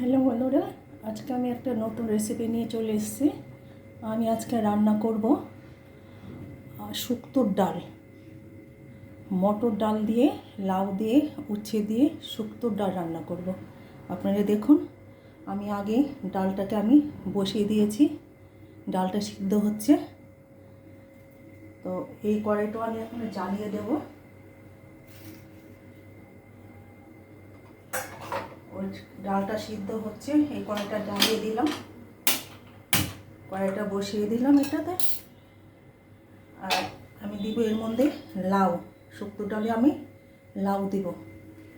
Hello বন্ধুরা, আজকে আমি একটা নতুন রেসিপি নিয়ে চলে এসেছি। আমি আজকে রান্না করব শুক্তোর ডাল, মটর ডাল দিয়ে, লাউ দিয়ে, উচ্ছে দিয়ে শুক্তোর ডাল রান্না করব। আপনারা দেখুন, আমি আগে ডালটাকে বসিয়ে দিয়েছি, ডালটা সিদ্ধ হচ্ছে। তো এই কড়াইটা আমি এখন জ্বালিয়ে দেবো। ওই ডালটা সিদ্ধ হচ্ছে, এই কড়াইটা জ্বালিয়ে দিলাম, কড়াইটা বসিয়ে দিলাম এটাতে। আর আমি দিব এর মধ্যে লাউ, শুক্তো ডালে আমি লাউ দিব।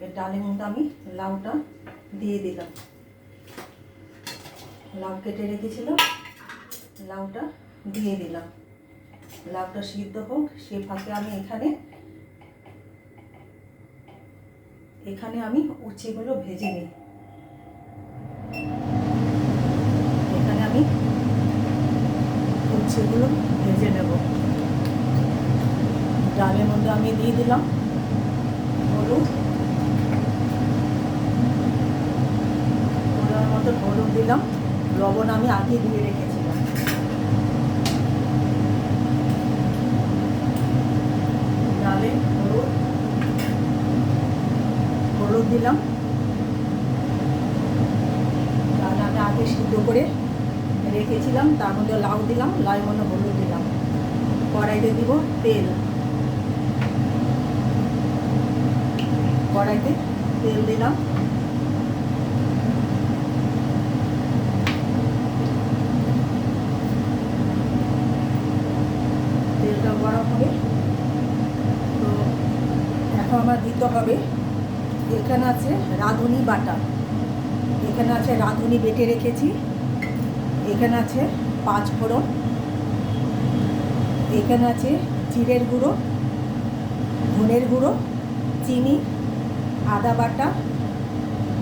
এর ডালের মধ্যে আমি লাউটা দিয়ে দিলাম, লাউ কেটে রেখেছিলাম, লাউটা দিয়ে দিলাম। লাউটা সিদ্ধ হোক, সে ফাঁকে আমি এখানে আমি উচ্ছেগুলো ভেজে নিই। এখানে আমি উচ্ছেগুলো ভেজে নেব। ডালের মধ্যে আমি দিয়ে দিলাম হলুদ, পরিমাণ মতো হলুদ দিলাম, লবণ আমি আগে দিয়ে রেখেছিলাম। ডালে হলুদ দিলাম, ডাল আমি আগে সিদ্ধ করে রেখেছিলাম, তার মধ্যে লাউ দিলাম, লাউয়ের মধ্যে হলুদ দিলাম। কড়াইতে দিব তেল, কড়াইতে তেল দিলাম। তেলটা গরম হবে, তো এখন আমার দিতে হবে, এখানে আছে রাঁধুনি বাটা, এখানে আছে রাঁধুনি বেটে রেখেছি, এখানে আছে 5 ফোড়ন, এখানে আছে জিরের গুঁড়ো, ধনের গুঁড়ো, চিনি, আদা বাটা,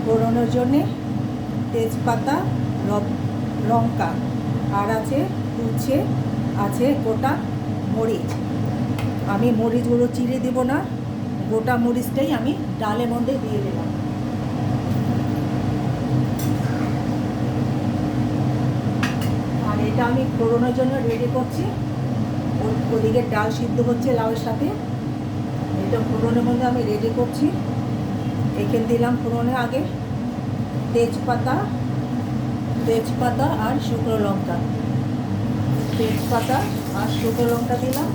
ফোড়নের জন্যে তেজপাতা, লঙ্কা, আর আছে উচ্ছে, আছে গোটা মরিচ। আমি মরিচগুলো চিড়ে দেব না, গোটা মরিচটাই আমি ডালের মধ্যে দিয়ে দিলাম। আর এটা আমি ফোড়নের জন্য রেডি করছি। ওদিকে ডাল সিদ্ধ হচ্ছে লাউয়ের সাথে, এটা ফোড়নের মধ্যে আমি রেডি করছি। এখানে দিলাম ফোড়নে আগে তেজপাতা আর শুকনো লঙ্কা, তেজপাতা আর শুকনো লঙ্কা দিলাম,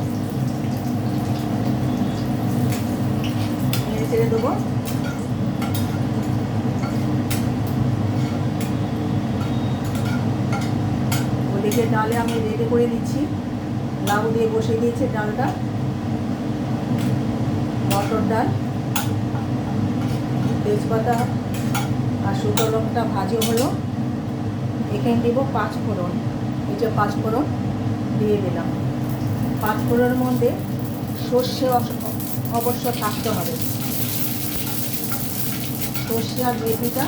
নেড়ে চেড়ে দেবো। ওদিকে ডালে আমি রেডি করে দিচ্ছি, লাউ দিয়ে বসিয়ে দিয়েছি ডালটা, মটর ডাল, তেজপাতা আর শুকনো লঙ্কা ভাজি হলো। এখানে দিব 5 ফোড়ন, এই যে 5 ফোড়ন দিয়ে দিলাম। 5 ফোড়নের মধ্যে সর্ষে অবশ্য থাকতে হবে, সর্ষে আর মেথিটা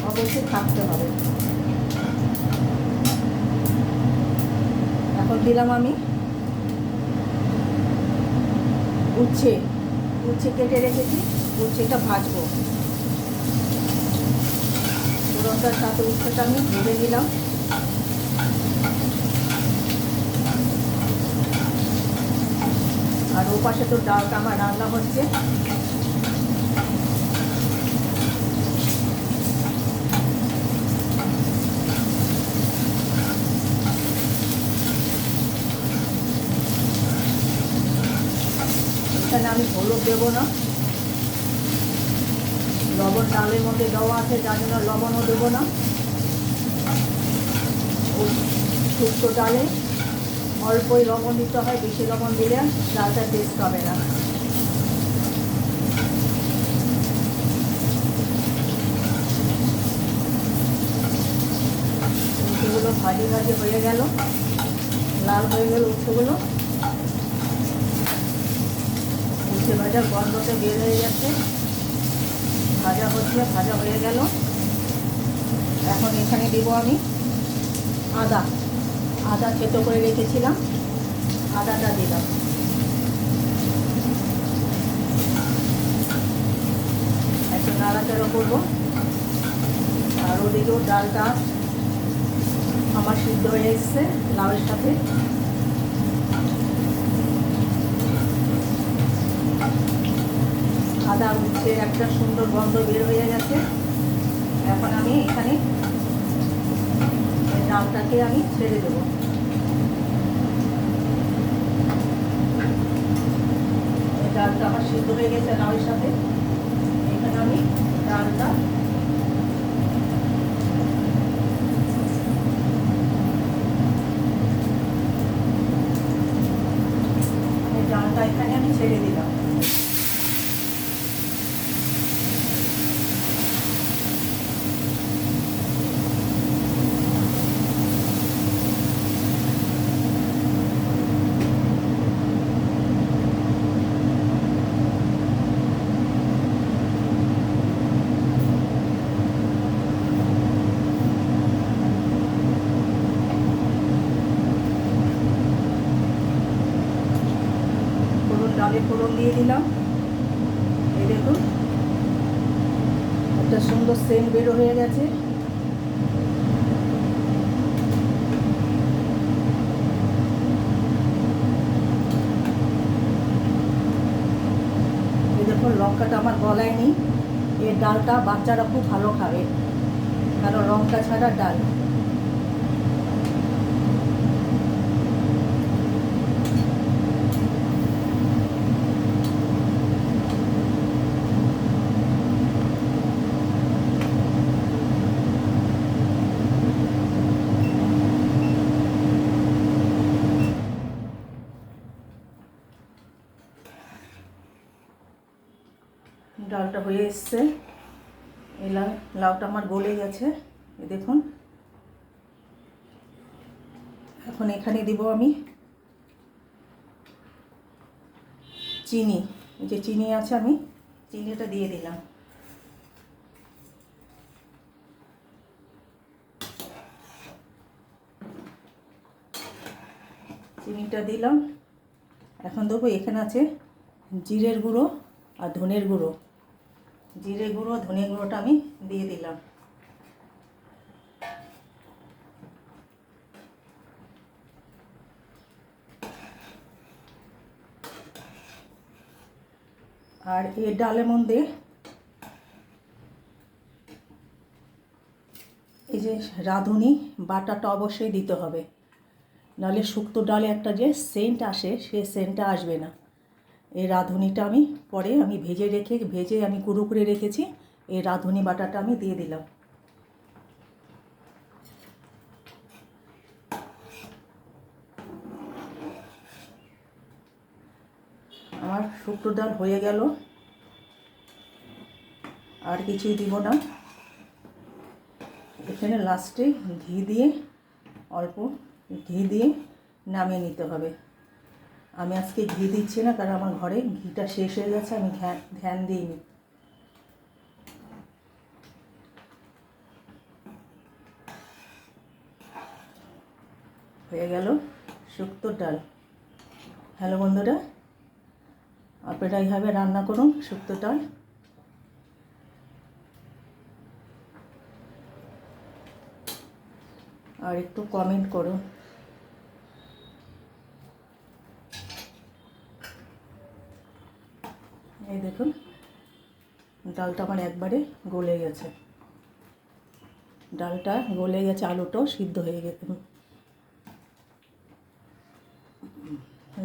অবশ্যই থাকতে হবে। এখন দিলাম আমি উচ্ছে কেটে রেখেছি, উচ্ছেটা ভাজবো। ফোড়নটার সাথে উচ্ছেটা আমি ভেজে নিলাম। আর ও পাশে তো ডালটা আমার রান্না হচ্ছে। এখানে আমি হলুদ দেবো না, লবণ ডালের মধ্যে দেওয়া আছে, যার জন্য লবণও দেবো না। শুক্তো ডালে অল্পই লবণ দিতে হয়, বেশি লবণ দিলে ডালটা টেস্ট হবে না। উচ্ছেগুলো ভাজি হয়ে গেল, লাল হয়ে গেল উচ্ছেগুলো। উচ্ছে ভাজার গন্ধটা বের হয়ে যাচ্ছে, ভাজা হচ্ছে, ভাজা হয়ে গেল। এখন এখানে দেব আমি আদা থেতো করে রেখেছিলাম, আদাটা দিলাম। একটু নাড়াচাড়া করবো। আর ওদিকেও ডালটা আমার সিদ্ধ হয়ে এসছে লাউয়ের সাথে। আদা উচ্ছে একটা সুন্দর গন্ধ বের হয়ে গেছে। এখন আমি এখানে ডালটাকে আমি ছেড়ে দেবো। ডালটা আমার সিদ্ধ হয়ে গেছে লাউয়ের সাথে। এখানে আমি ডালটা এখানে আমি ছেড়ে দিলাম। ডালে ফোড়ন দিয়ে দিলাম। এই দেখুন একটা সুন্দর সেন্ট বেরো হয়ে গেছে। এই দেখুন লঙ্কাটা আমার গলায় নেই। এই ডালটা বাচ্চারা খুব ভালো খাবে, কারণ লঙ্কা ছাড়া ডাল। ডালটা হয়ে এসছে। এই লাউটা আমার গলে গেছে, এই দেখুন। এখন এখানে দিব আমি চিনি। যে চিনি আছে আমি চিনিটা দিয়ে দিলাম। চিনিটা দিলাম। এখন দেবো এখানে আছে জিরের গুঁড়ো আর ধনের গুঁড়ো। জিরে গুঁড়ো ধনে গুঁড়োটা আমি দিয়ে দিলাম। আর এই ডালের মধ্যে এই যে রাঁধুনি বাটাটা অবশ্যই দিতে হবে, নাহলে শুক্তো ডালে একটা যে সেন্ট আসে সে সেন্টটা আসবে না। এই রাঁধুনিটা আমি পরে আমি ভেজে আমি গুঁড়ো করে রেখেছি। এই রাঁধুনি বাটাটা আমি দিয়ে দিলাম। আমার শুক্তো ডাল হয়ে গেল, আর কিছুই দিব না। এখানে লাস্টে ঘি দিয়ে অল্প ঘি দিয়ে নামিয়ে নিতে হবে। আমি আজকে ঘি দিচ্ছি না, কারণ আমার ঘরে ঘিটা শেষ হয়ে গেছে, আমি ধ্যান দিইনি। হয়ে গেল শুক্তোর ডাল। হ্যালো বন্ধুরা, আপনারা এইভাবে রান্না করুন শুক্তোর ডাল। আর একটু কমেন্ট করুন। এই দেখুন ডালটা আমার একবারে গলে গেছে। ডালটা গলে গেছে, আলুটাও সিদ্ধ হয়ে গেছে,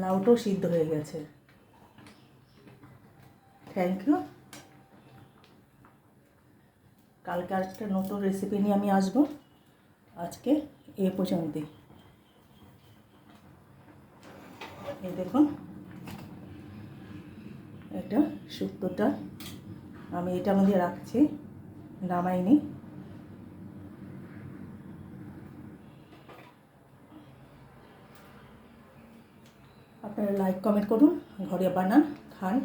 লাউটাও সিদ্ধ হয়ে গেছে। Thank you. কালকে আরেকটা নতুন রেসিপি নিয়ে আমি আসবো। আজকে এ পর্যন্তই। এই দেখুন এটা শুক্তোটা আমি এটার মধ্যে রাখছি, নামাইনি। আপনারা লাইক কমেন্ট করুন, ঘরে বানান, খান।